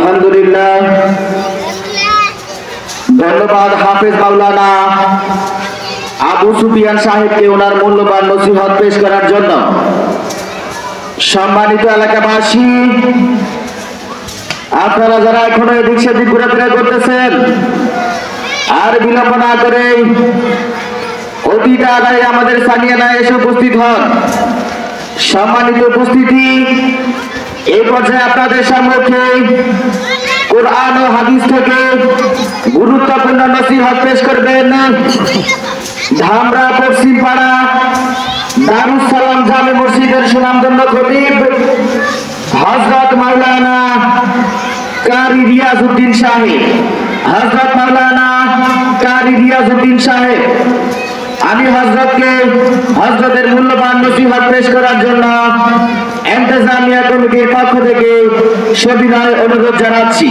আলহামদুলিল্লাহ। ধন্যবাদ হাফেজ মাওলানা আবু সুফিয়ান সাহেবকে ওনার মূল্যবান নসিহত পেশ করার জন্য। সম্মানিত এলাকাবাসী, আপনারা যারা এখনো এদিক সেদিক ঘোরাফেরা করতেছেন, আর বিলম্ব না করে অতি তাড়াতাড়ি আমাদের সানিয়ানায় এসে উপস্থিত হন। সম্মানিত উপস্থিতি, এই পর্যায়ে আপনাদের সম্মুখে কোরআন ও হাদিস থেকে গুরুত্বপূর্ণ নসিহত পেশ করবেন ধামরা পশ্চিম পাড়া দারুস সালাম জামে মসজিদের সুনামধন্য খতিব হযরত মাওলানা কারি রিয়াজউদ্দিন সাহেব। হযরত মাওলানা কারি রিয়াজউদ্দিন সাহেব, আমি হযরতের মূল্যবান নসিহত পেশ করার জন্য ইন্তেজামিয়া কমিটির পক্ষ থেকে সবিনয় অনুরোধ জানাচ্ছি।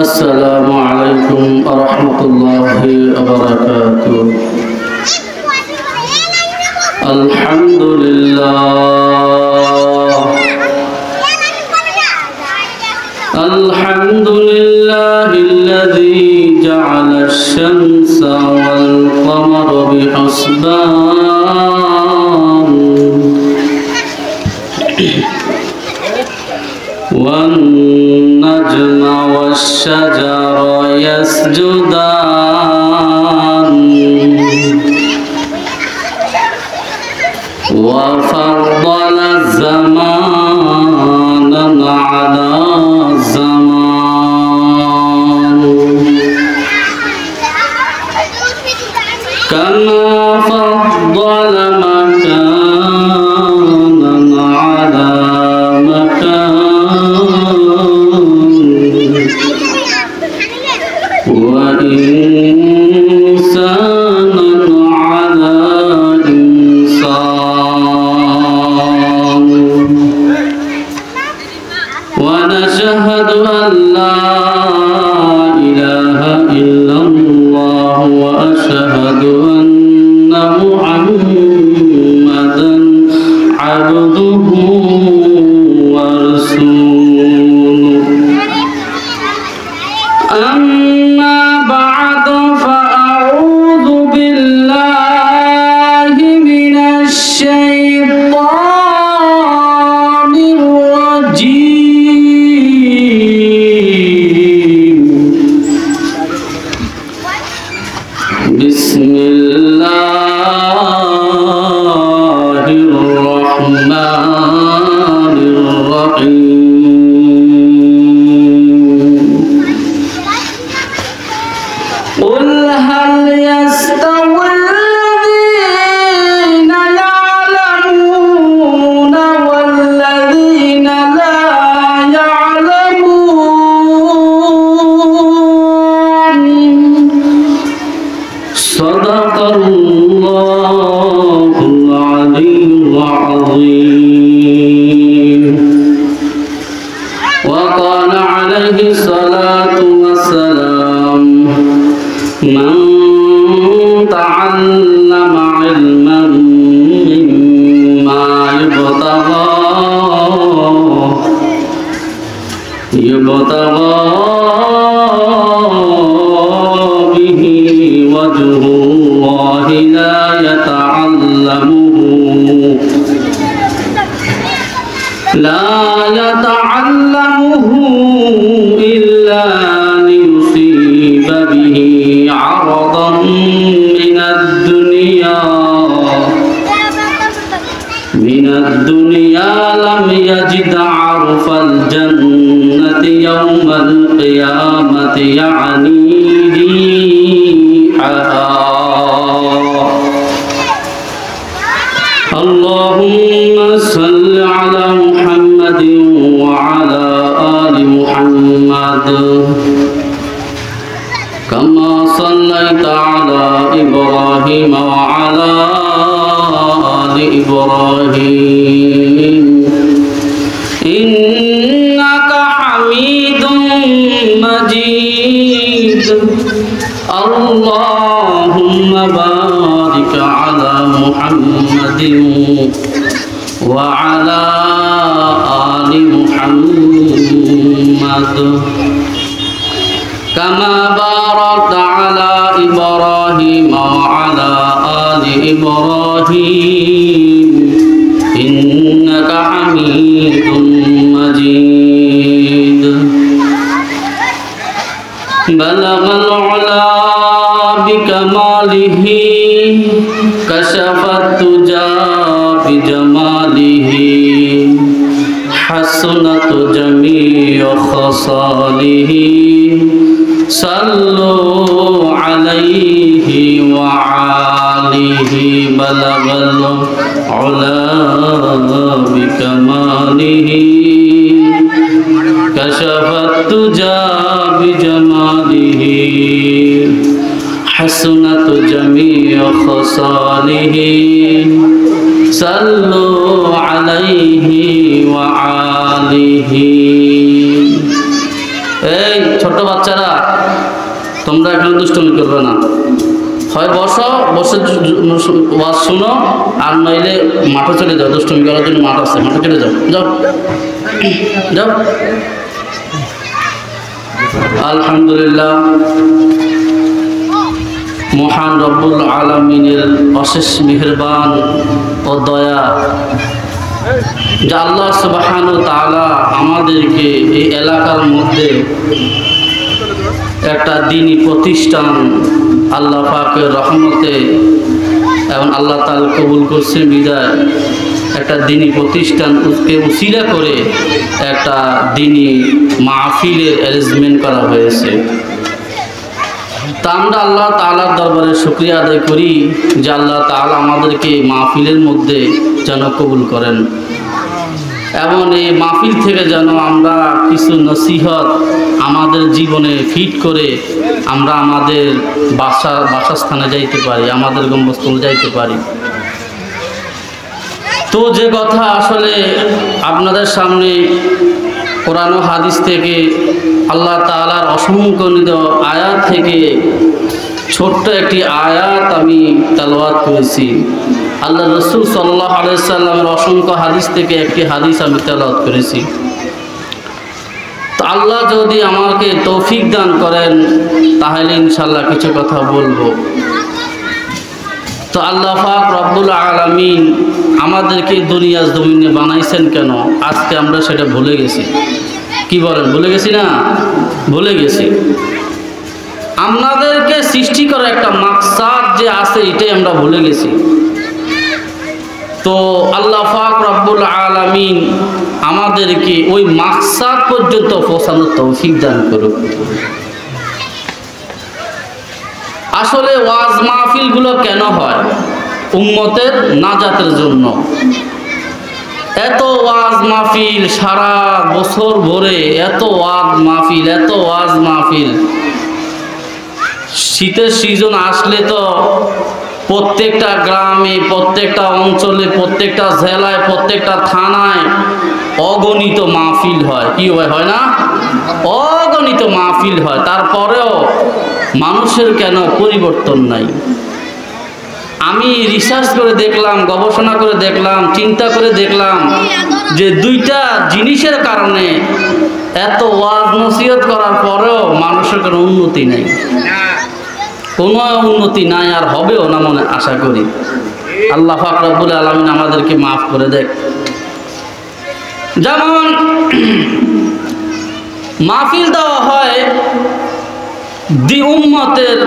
আসসালামু আলাইকুম ওয়া রাহমাতুল্লাহি ওয়া বারাকাতুহু। আলহামদুলিল্লাহিল্লাযী জা'আলা আশ-শামসা ওয়াল কমারা বিহুসবান والنجم والشجر يسجدان وفضل الزمان على الزمان كما فضل مكانا على مكان وإنسانا على إنسان ونشهد أن لا إله إلا الله وأشهد أن محمدا عبده ورسوله أما بعد فأعوذ بالله من الشيطان الرجيم بسم الله الرحمن الرحيم قل هل يستوي الذين يعلمون والذين لا يعلمون صدق الله العلي العظيم وقال عليه الصلاة والسلام من تعلم علما مما يبتغى به وجه الله لا يتعلمه إلا ليصيب به عرضا من الدنيا لم يجد عرف الجنة يوم القيامة يعني ريحها. اللهم صل على محمد وعلى آل محمد كما صليت على إبراهيم وعلى آل إبراهيم إنك حميد مجيد. اللهم بارك على محمد وعلى آل محمد كما باركت على إبراهيم وعلى آل إبراهيم إنك حميد مجيد بلغ العلا بكماله كشف الدجى بجماله حسنت جميع خصاله صلوا عليه وعليه بلغ العلا بكماله كشف الدجى بجماله حسنت جميع خصاله صلوا عليه وعليه এই ছোট বাচ্চারা তোমরা এখানে দুষ্টুমি করবে না, হয় বসে ওয়াজ শুনো আর নইলে মাঠে চলে যাও। দুষ্টুমি করার জন্য মাঠ আছে, মাঠে চলে যাও, যাও যাও। আলহামদুলিল্লাহ, মহান রব্বুল আলামিনের অশেষ মেহেরবান ও দয়া যে আল্লাহ সুবহানাহু ওয়া তাআলা আমাদেরকে এই এলাকার মধ্যে একটা দ্বীনি প্রতিষ্ঠান আল্লাহ পাকের রহমতে এবং আল্লাহ তাআলা কবুল করছে বিদায় একটা দ্বীনি প্রতিষ্ঠানকে উসিলা করে একটা দ্বীনি মাহফিলের অ্যারেঞ্জমেন্ট করা হয়েছে। তা আমরা আল্লাহ তাআলার দরবারে শুকরিয়া আদায় করি যে আল্লাহ তাআলা আমাদেরকে মাহফিলের মধ্যে যেন কবুল করেন এবং এই মাহফিল থেকে যেন আমরা কিছু নসিহত আমাদের জীবনে ফিট করে আমরা আমাদের বাসস্থানে যাইতে পারি, আমাদের গম্বস্থলে যাইতে পারি। তো যে কথা আসলে আপনাদের সামনে কোরআন ও হাদিস থেকে আল্লাহ তাআলার অসংখ্য আয়াত থেকে ছোট্ট একটি আয়াত আমি তেলাওয়াত করেছি। আল্লাহ রাসূল সাল্লাল্লাহু আলাইহি সাল্লামের অসংখ্য হাদিস থেকে একটি হাদিস আমি তেলাওয়াত করেছি। তো আল্লাহ যদি আমাকে তৌফিক দান করেন তাহলে ইনশাআল্লাহ কিছু কথা বলবো। তো আল্লাহ পাক রব্বুল আলামিন আমাদেরকে দুনিয়ার জমিনে বানাইছেন কেন, আজকে আমরা সেটা ভুলে গেছি। কি বলেন, ভুলে গেছি না? ভুলে গেছি। আমাদেরকে সৃষ্টি করার একটা মাকসাদ যে আছে এটাই আমরা ভুলে গেছি। তো আল্লাহ পাক রব্বুল আলামিন আমাদেরকে ওই মাকসাদ পর্যন্ত পৌঁছানোর তৌফিক দান করুক। আসলে ওয়াজ মাহফিলগুলো কেন হয়? উম্মতের নাজাতের জন্য। এত ওয়াজ মাহফিল সারা বছর ভরে, এত ওয়াজ মাহফিল, এত ওয়াজ মাহফিল। শীতের সিজন আসলে তো প্রত্যেকটা গ্রামে, প্রত্যেকটা অঞ্চলে, প্রত্যেকটা জেলায়, প্রত্যেকটা থানায় অগণিত মাহফিল হয়। কি হয় না? অগণিত মাহফিল হয়। তারপরেও মানুষের কেন পরিবর্তন নাই? আমি রিসার্চ করে দেখলাম, গবেষণা করে দেখলাম, চিন্তা করে দেখলাম যে দুইটা জিনিসের কারণে এত ওয়াজ নসিহত করার পরেও মানুষের কোনো উন্নতি নেই, কোনো উন্নতি নাই, আর হবেও না মনে আশা করি। আল্লাহ পাক রব্বুল আলামিন আমাদেরকে মাফ করে দেখ। যেমন মাহফিল দেওয়া হয় উম্মতের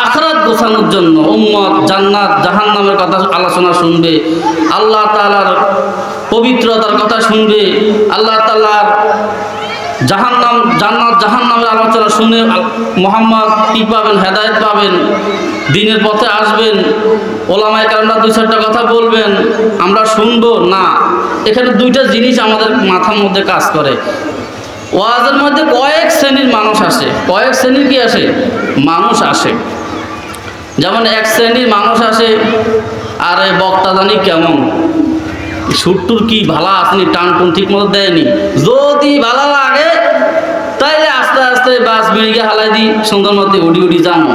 আখিরাত গোছানোর জন্য। উম্মত জান্নাত জাহান্নামের কথা আলোচনা শুনবে, আল্লাহ তাআলার পবিত্রতার কথা শুনবে, আল্লাহ তাআলার জাহান্নাম জান্নাত জাহান্নামের আলোচনা শুনে মুহাম্মদ কি পাবেন? হেদায়েত পাবেন, দ্বীনের পথে আসবেন। ওলামায়ে কেরামরা দুই চারটা কথা বলবেন, আমরা শুনবো না। এখানে দুইটা জিনিস আমাদের মাথার মধ্যে কাজ করে। ওয়াজের মধ্যে কয়েক শ্রেণীর মানুষ আসে। কয়েক শ্রেণীর কি আসে? মানুষ আসে। যেমন এক শ্রেণীর মানুষ আসে, আরে বক্তা জানি কেমন, সুরটুর কি ভালা আপনি টান টুন ঠিক মতো দেয়নি, যদি ভালো লাগে তাইলে আস্তে আস্তে বাস বেরিয়ে হালাই দিই, সুন্দর মতো উড়ি উড়ি জানো।